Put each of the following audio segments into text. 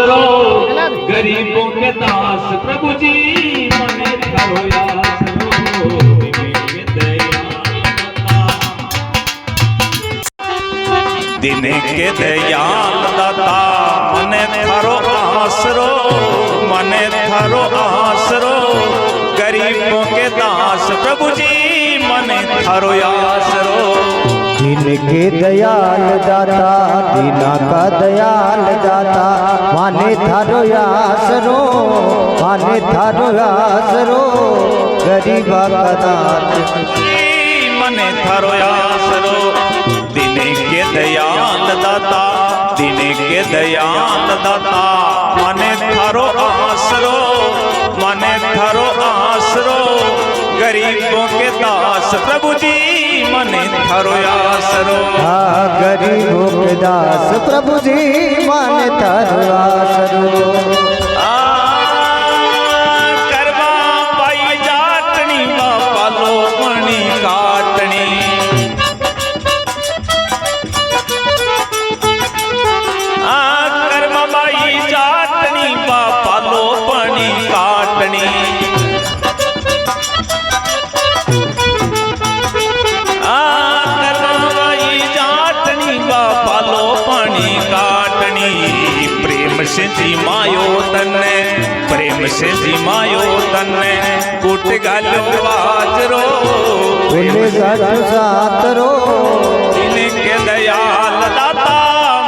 गरीबों के दास प्रभु जी मने करो आसरो दिन के दयाल दाता मने थारो आसरो मने थारो आसरो गरीबों के दास प्रभु जी मने थारो आसरो दिन के दयाल दाता दीना का दयाल दाता माने थारो आसरो माने थारो आसरो गरीबा का दात मने थारो आसरो दिन के दयाल दाता दिन के दयाल दाता मने थारो आसरो मने थारो आसरो गरीबों के दास प्रभु जी मने थारो आसरो गरीबों के दास प्रभु जी माने थारो आसरो करवा पाई जाटनी बापा लो मणि काटनी करवा बाई जाटनी बापा लो मणि काटनी प्रेम से जी मायो तन्ने प्रेम से जी मायो तन्ने कुट गालो बाजरो सातरो इनके दयाल दाता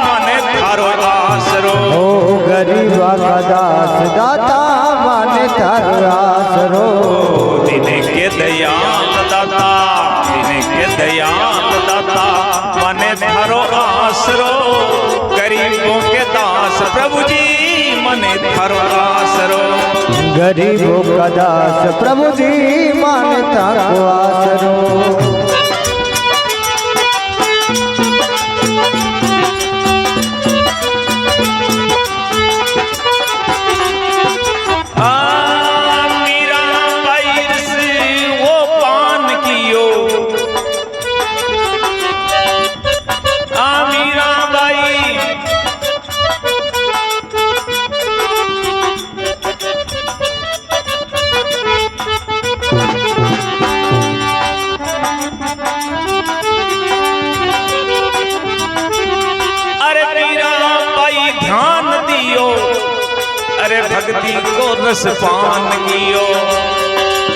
मने थारो आसरो ओ गरीबा का दास दाता माने थारो आसरो इनके दयाल दाता इनके दयाल दाता मने थारो आसरो गरीबों के दास प्रभु जी मने थारो आसरो गरीबों का दास प्रभु जी माने थारो आसरो अरे भक्ति को रस पान कियो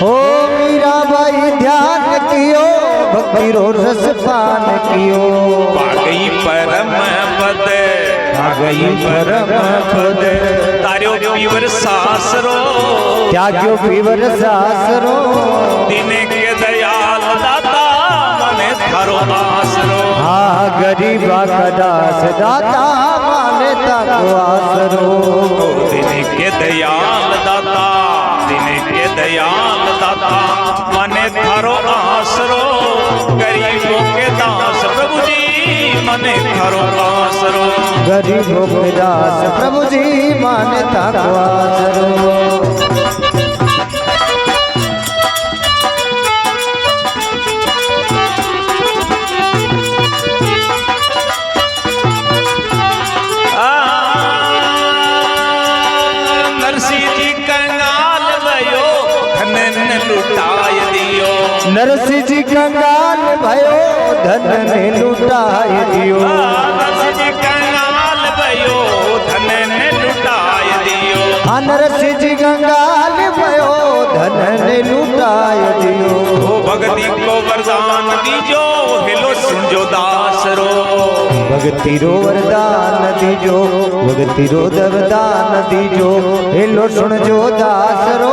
हो मीरा बाई ध्यान कियो भक्ति रो रस पान कियो पागई परम पद पागई परम पद तार्यो पीवर सासरो त्याग्यो पीवर सासरो दिन के दयाल दाता मने थारो आसरो गरीबा का दास दाता माने थारो आसरो दिन के दयाल दाता दिन के दयाल दाता मने थारो आसरो गरीबों के दास प्रभु जी मने थारो आसरो गरीबों के दास प्रभु जी माने थारो आसरो नरसिंह जी कंगाल भयो धन ने लुटाय दियो नरसिंह जी कंगाल भयो धन ने लुटाय दियो नरसिंह जी कंगाल भयो धन ने लुटाय दियो ओ भक्ति को वरदान दीजो हेलो सुनजो दासरो भक्ति रो वरदान दीजो भक्ति रो वरदान दीजो हेलो सुनजो दासरो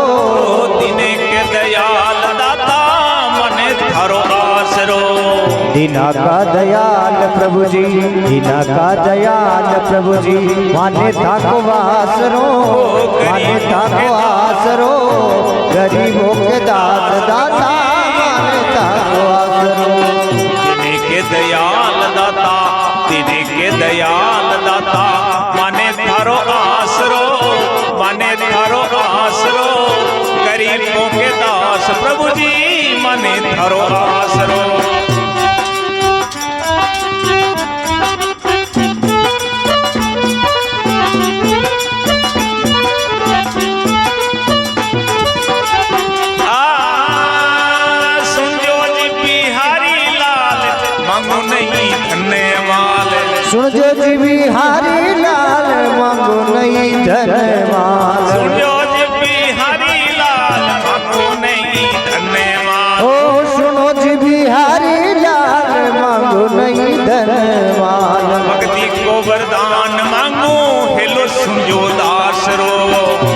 दिने के दयाल दाता मने थारो आसरो दीना का दयाल प्रभु जी दीना का दयाल प्रभु जी माने थाको आसरो माने थाको आसरो गरीबों के दास दाता माने थाको आसरो दिने के दयाल दाता दिने के दयाल दाता माने थारो आसरो माने थारो आसरो गरीबों के दास प्रभु जी माने थारो आसरो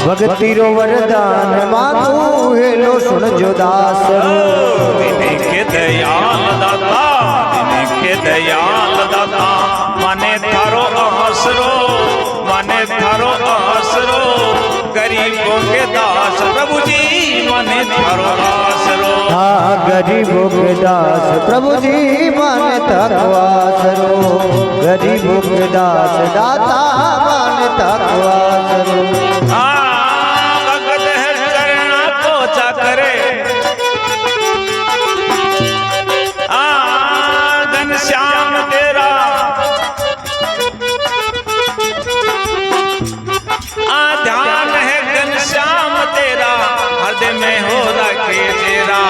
ભક્તિ રો વરદાન માંગુ હેલો સુણજો દાસ રો દિને કે દયાલ દાતા દિને કે દયાલ દાતા મને થારો આસરો મને થારો આસરો ગરીબો કે દાસ પ્રભુજી મને થારો આસરો હા ગરીબો કે દાસ પ્રભુજી માને તકવાસ રો ગરીબો કે દાસ દાતા માને તકવાસ રો ભગત હે ચરણા પોચા કરે घनश्याम तेरा ध्यान है घनश्याम तेरा हृदय में हो रखे तेरा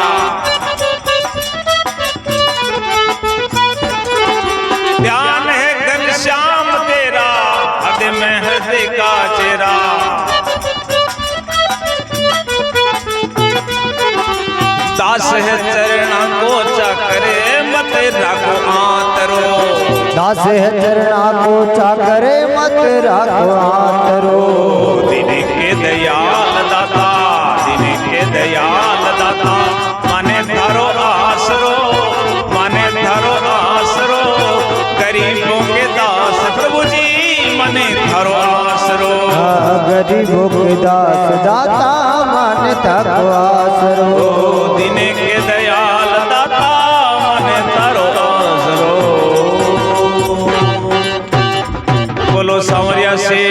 ध्यान है घनश्याम तेरा हृदय में हृदय का चेहरा दास है चरणा को करे मत राखो आतरो दास है चरणा को चाकरे मत राखो आतरो दिने के दयाल दाता दिने के दयाल दाता माने थारो आसरो माने थारो आसरो गरीबों के दास प्रभु जी माने थारो आसरो गरीबों के दास दाता माने तकवास रो दिने के दयाल दाता माने थारो आसरो बोलो सांवरिया से